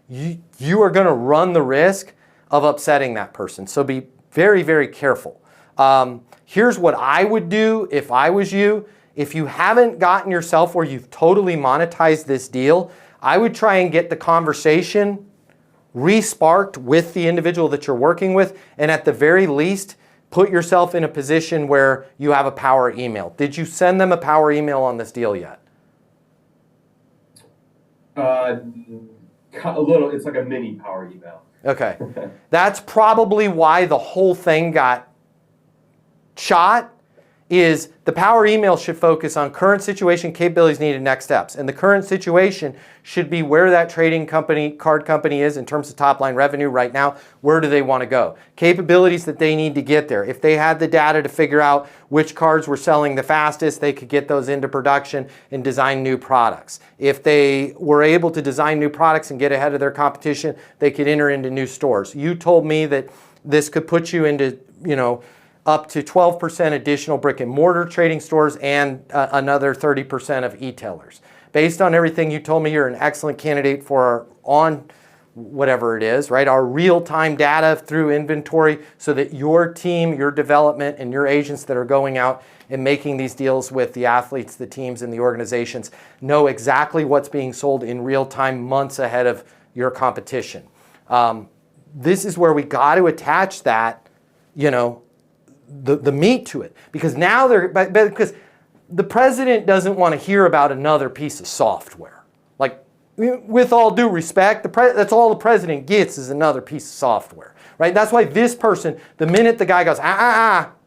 you are going to run the risk of upsetting that person. So be very, very careful. Here's what I would do if I was you. If you haven't gotten yourself where you've totally monetized this deal, I would try and get the conversation re-sparked with the individual that you're working with, and at the very least, put yourself in a position where you have a power email. Did you send them a power email on this deal yet? A little. It's like a mini power email. Okay. That's probably why the whole thing got shot. Is the power email should focus on current situation, capabilities needed, next steps. And the current situation should be where that trading company, card company is in terms of top line revenue right now. Where do they want to go? Capabilities that they need to get there. If they had the data to figure out which cards were selling the fastest, they could get those into production and design new products. If they were able to design new products and get ahead of their competition, they could enter into new stores. You told me that this could put you into, up to 12% additional brick and mortar trading stores and another 30% of e-tailers. Based on everything you told me, you're an excellent candidate for on whatever it is, right? Our real-time data through inventory so that your team, your development, and your agents that are going out and making these deals with the athletes, the teams, and the organizations know exactly what's being sold in real time months ahead of your competition. This is where we got to attach that, the meat to it, because now because the president doesn't want to hear about another piece of software. Like, with all due respect, that's all the president gets is another piece of software, right? That's why this person, the minute the guy goes,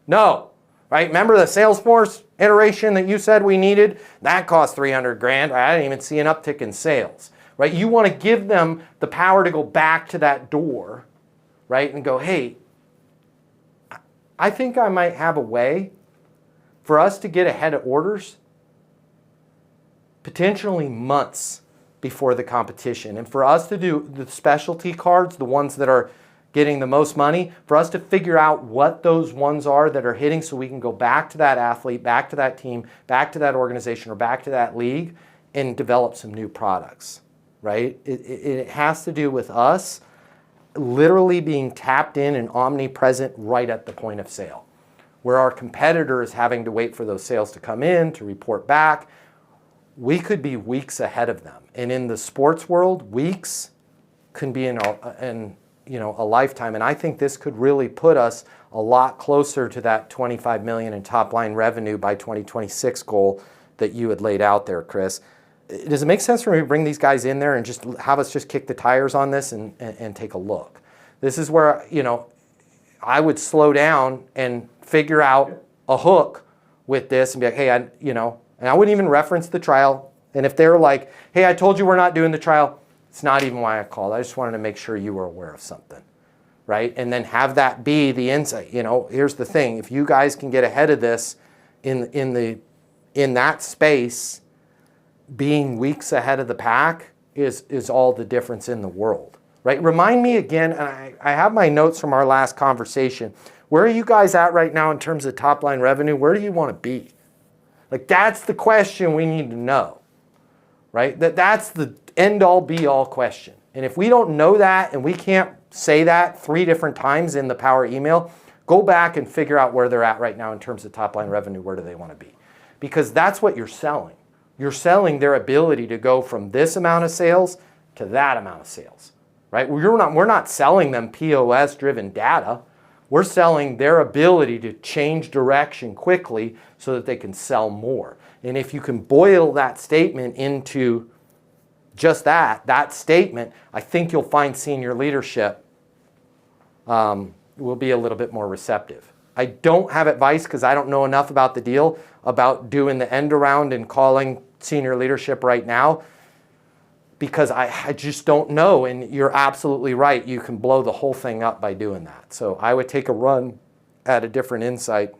no, right? Remember the Salesforce iteration that you said we needed? That cost 300 grand. I didn't even see an uptick in sales, right? You want to give them the power to go back to that door, right? And go, hey, I think I might have a way for us to get ahead of orders potentially months before the competition. And for us to do the specialty cards, the ones that are getting the most money, for us to figure out what those ones are that are hitting so we can go back to that athlete, back to that team, back to that organization, or back to that league and develop some new products, right? It has to do with us literally being tapped in and omnipresent right at the point of sale, where our competitor is having to wait for those sales to come in, to report back. We could be weeks ahead of them. And in the sports world, weeks can be in a lifetime. And I think this could really put us a lot closer to that 25 million in top line revenue by 2026 goal that you had laid out there, Chris. Does it make sense for me to bring these guys in there and just have us just kick the tires on this and take a look? This is where, I would slow down and figure out a hook with this and be like, hey, and I wouldn't even reference the trial. And if they're like, hey, I told you we're not doing the trial, it's not even why I called. I just wanted to make sure you were aware of something, right? And then have that be the insight. Here's the thing. If you guys can get ahead of this in that space, being weeks ahead of the pack is all the difference in the world, right? Remind me again, and I have my notes from our last conversation. Where are you guys at right now in terms of top line revenue? Where do you want to be? Like, that's the question we need to know, right? That's the end all be all question. And if we don't know that and we can't say that 3 different times in the power email, go back and figure out where they're at right now in terms of top line revenue. Where do they want to be? Because that's what you're selling. You're selling their ability to go from this amount of sales to that amount of sales, right? We're not selling them POS-driven data. We're selling their ability to change direction quickly so that they can sell more. And if you can boil that statement into just that statement, I think you'll find senior leadership will be a little bit more receptive. I don't have advice because I don't know enough about the deal about doing the end around and calling senior leadership right now, because I just don't know. And you're absolutely right. You can blow the whole thing up by doing that. So I would take a run at a different insight,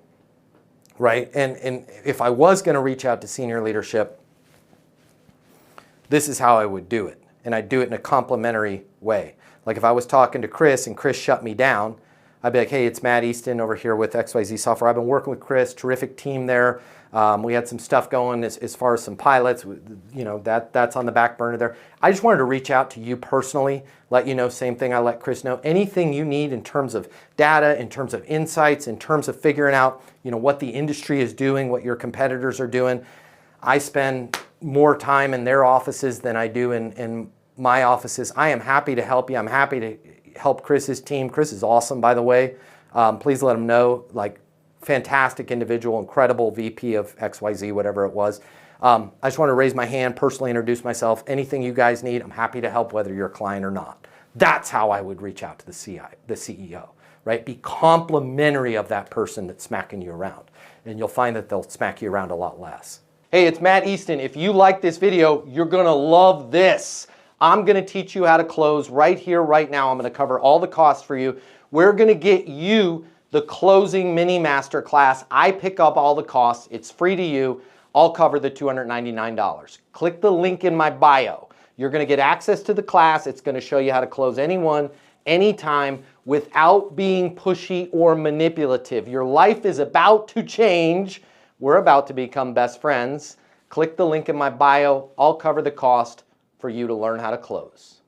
right? And if I was going to reach out to senior leadership, this is how I would do it. And I'd do it in a complimentary way. Like if I was talking to Chris and Chris shut me down, I'd be like, hey, it's Matt Easton over here with XYZ Software. I've been working with Chris, terrific team there. We had some stuff going as far as some pilots, you know, that's on the back burner there. I just wanted to reach out to you personally, let you know, same thing I let Chris know. Anything you need in terms of data, in terms of insights, in terms of figuring out, you know, what the industry is doing, what your competitors are doing. I spend more time in their offices than I do in my offices. I am happy to help you. I'm happy to help Chris's team. Chris is awesome, by the way. Please let him know, like, fantastic individual, incredible VP of XYZ, whatever it was. I just want to raise my hand, personally introduce myself. Anything you guys need, I'm happy to help, whether you're a client or not. That's how I would reach out to the CEO, right? Be complimentary of that person that's smacking you around, and you'll find that they'll smack you around a lot less. Hey, it's Matt Easton. If you like this video, you're gonna love this. I'm gonna teach you how to close right here, right now. I'm gonna cover all the costs for you. We're gonna get you the closing mini masterclass. I pick up all the costs. It's free to you. I'll cover the $299. Click the link in my bio. You're gonna get access to the class. It's gonna show you how to close anyone, anytime, without being pushy or manipulative. Your life is about to change. We're about to become best friends. Click the link in my bio. I'll cover the cost for you to learn how to close.